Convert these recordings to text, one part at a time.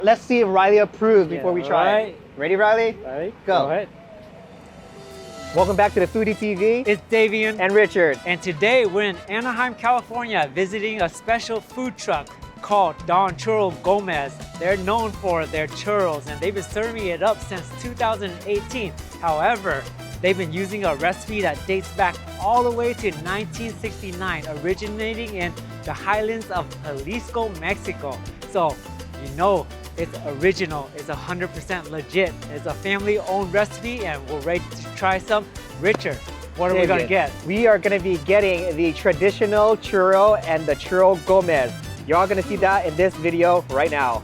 Let's see if Riley approves before we try right. it. Ready, Riley? Ready? Go. Go ahead. Welcome back to the Foodie TV. It's Davian And Richard. and today we're in Anaheim, California, visiting a special food truck called Don Churros Gomez. They're known for their churros and they've been serving it up since 2018. However, they've been using a recipe that dates back all the way to 1969, originating in the highlands of Jalisco, Mexico. So, you know, it's original, it's 100% legit. It's a family-owned recipe and we're ready to try some. Richard, what are we gonna get? We are gonna be getting the traditional churro and the churro Gomez. You're all gonna see that in this video right now.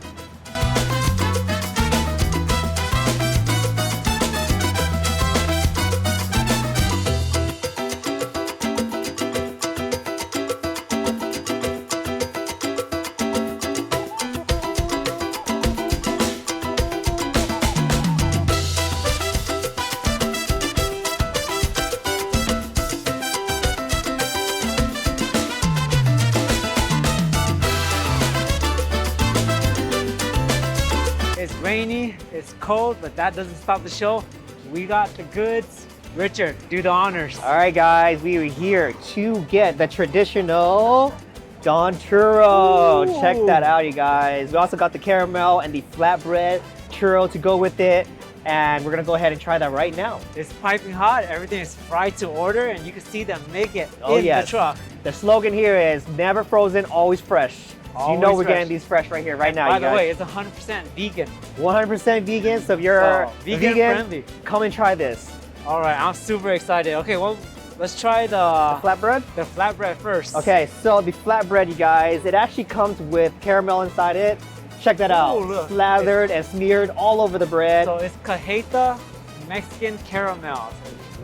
It's rainy, it's cold, but that doesn't stop the show. We got the goods. Richard, do the honors. All right, guys, we are here to get the traditional Don Churro. Ooh. Check that out, you guys. We also got the caramel and the flatbread churro to go with it. And we're gonna go ahead and try that right now. It's piping hot, everything is fried to order, and you can see them make it Oh, in yes. the truck. The slogan here is never frozen, always fresh. So you know Always we're fresh. getting these fresh right here, right now, By you the guys. way, it's 100% vegan. 100% vegan, so if you're So, vegan friendly. come and try this. All right, I'm super excited. Okay, well, let's try the Flatbread? flatbread first. Okay, so the flatbread, you guys, it actually comes with caramel inside it. Check that out. Ooh, look. Slathered and smeared all over the bread. So it's cajeta Mexican caramel.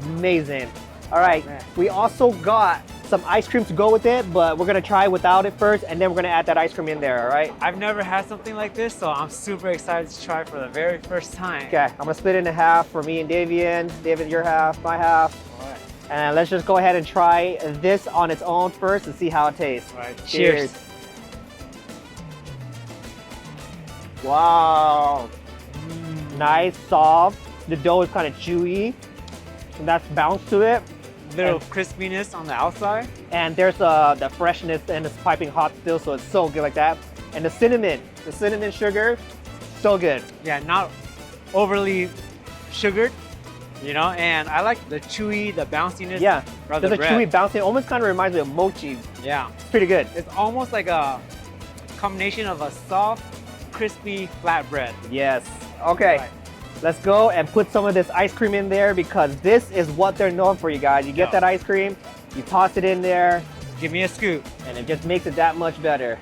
Amazing. All right, man. we also got some ice cream to go with it, but we're gonna try without it first, and then we're gonna add that ice cream in there, all right? I've never had something like this, so I'm super excited to try for the very first time. Okay, I'm gonna split it in half for me and Davian. David, your half, my half. All right. And let's just go ahead and try this on its own first and see how it tastes. All right. Cheers. Cheers. Wow. Nice, soft. The dough is kind of chewy. And that's bounce to it. Little And- crispiness on the outside. And there's the freshness and it's piping hot still, so it's so good like that. And the cinnamon sugar, so good. Yeah, not overly sugared, you know, and I like the chewy, the bounciness. Yeah, of there's the a bread. chewy bounce. It almost kind of reminds me of mochi. Yeah, It's pretty good. it's almost like a combination of a soft, crispy flatbread. Yes. Okay. Right. Let's go and put some of this ice cream in there because this is what they're known for, you guys. You get Yeah. that ice cream, you toss it in there, Give me a scoop. and it just makes it that much better.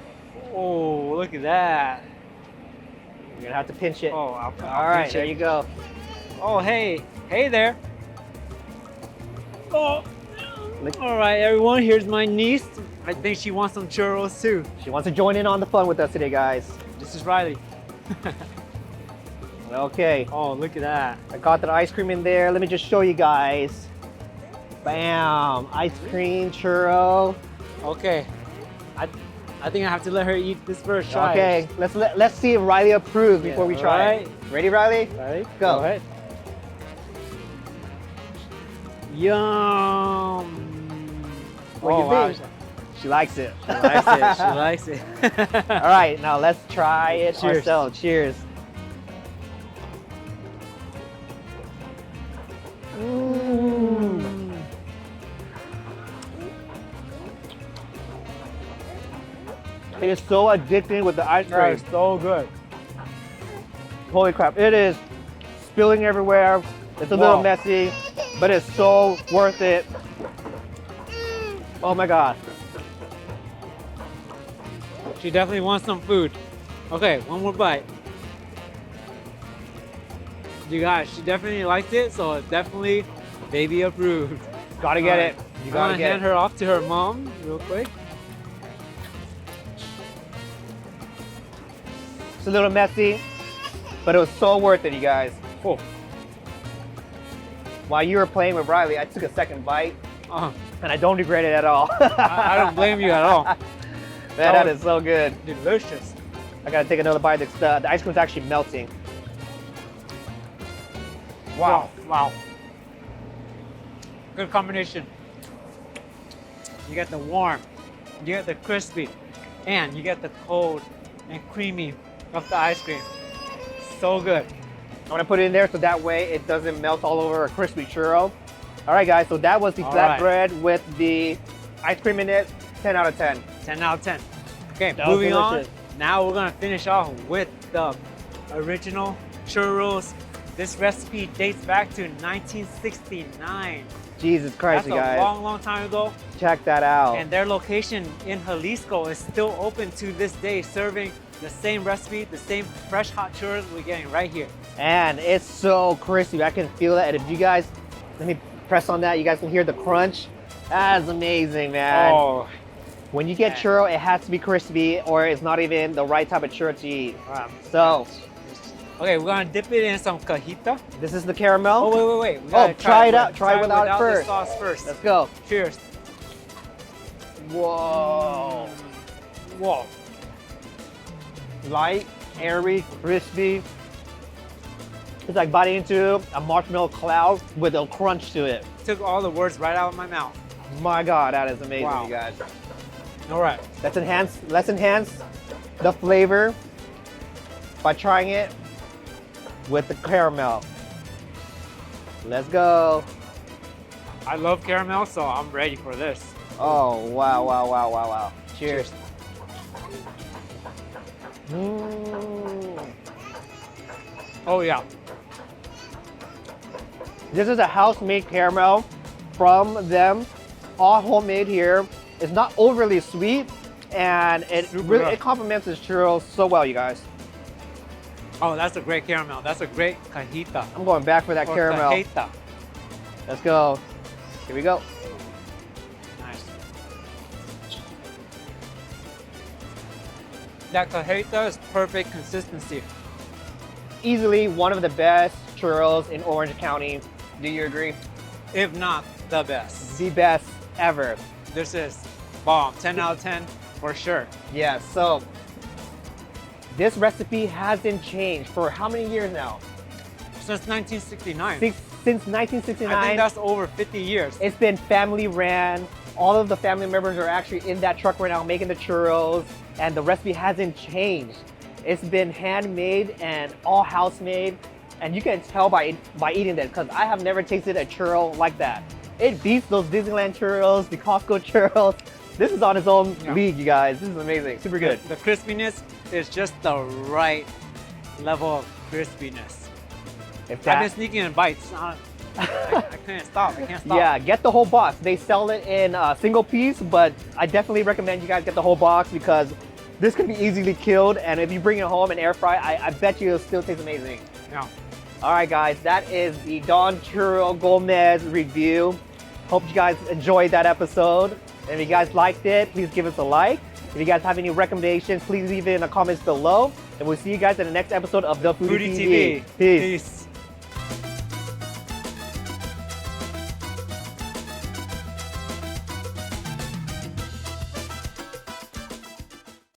Oh, look at that. You're gonna have to pinch it. Oh, I'll All right, pinch there it. you go. Oh, hey there. Oh, Lick- all right, everyone. Here's my niece. I think she wants some churros too. She wants to join in on the fun with us today, guys. This is Riley. Okay, Oh, look at that. I got that ice cream in there. Let me just show you guys. Bam, ice cream, churro. Okay, I think I have to let her eat this first. Try. Okay, let's see if Riley approves before we try alright. it. Ready, Riley? Ready? Go. ahead. Yum. What do you wow. think? She likes it. She likes it. She likes it. All right, now let's try it Cheers. ourselves. Cheers. Mm. It is so addicting with the ice That cream. is so good. Holy crap, it is spilling everywhere. It's a little Wow. messy, but it's so worth it. Oh my God. She definitely wants some food. Okay, one more bite. You guys, she definitely liked it, so it's definitely baby approved. Gotta get it. You I'm gotta gonna get hand it. her off to her mom real quick. It's a little messy, but it was so worth it, you guys. Oh. While you were playing with Riley, I took a second bite, Uh-huh. and I don't regret it at all. I don't blame you at all. Man, that is so good. Delicious. I gotta take another bite. The ice cream's actually melting. Wow. Wow. Good combination. You get the warm, you get the crispy, and you get the cold and creamy of the ice cream. So good. I'm gonna put it in there so that way it doesn't melt all over a crispy churro. All right, guys, so that was the All right. flatbread with the ice cream in it. 10 out of 10. 10 out of 10. Okay, That was moving on. delicious. Now we're gonna finish off with the original churros. This recipe dates back to 1969. Jesus Christ, That's you guys. a long, long time ago. Check that out. And their location in Jalisco is still open to this day, serving the same recipe, the same fresh hot churros we're getting right here. And it's so crispy. I can feel that. And if you guys, let me press on that. You guys can hear the crunch. That's amazing, man. Oh, When you get man. churro, it has to be crispy or it's not even the right type of churro to eat. wow. So, Okay, we're gonna dip it in some cajita. this is the caramel. Oh, wait. We Oh, gotta try it with- out. Try it without it the first. sauce first. Let's go. Cheers. Whoa. Whoa. Light, airy, crispy. It's like biting into a marshmallow cloud with a crunch to it. Took all the words right out of my mouth. My God, that is amazing, Wow. you guys. All right. Let's enhance the flavor by trying it with the caramel. Let's go. I love caramel, so I'm ready for this. Oh, wow. Cheers. Mm. Oh yeah. This is a house-made caramel from them, all homemade here. It's not overly sweet, and it Super really good. it complements this churro so well, you guys. Oh, that's a great caramel. That's a great cajita. I'm going back for that Or caramel. cajeta. Let's go. Here we go. Nice. That cajeta is perfect consistency. Easily one of the best churros in Orange County. Do you agree? If not the best. The best ever. This is bomb. 10 out of 10 for sure. Yeah, so this recipe hasn't changed for how many years now? Since 1969. Since 1969. I think that's over 50 years. It's been family ran. All of the family members are actually in that truck right now making the churros, and the recipe hasn't changed. It's been handmade and all house made, and you can tell by eating that because I have never tasted a churro like that. It beats those Disneyland churros, the Costco churros. This is on its own league, you guys. This is amazing, super good. The crispiness is just the right level of crispiness. If I've been sneaking in bites. I can't stop. I can't stop. Yeah, get the whole box. They sell it in a single piece, but I definitely recommend you guys get the whole box because this can be easily killed, and if you bring it home and air fry, I bet you it'll still taste amazing. Yeah. All right, guys, that is the Don Churros Gomez review. Hope you guys enjoyed that episode. And if you guys liked it, please give us a like. If you guys have any recommendations, please leave it in the comments below. And we'll see you guys in the next episode of The Foodie, Foodie TV. Peace.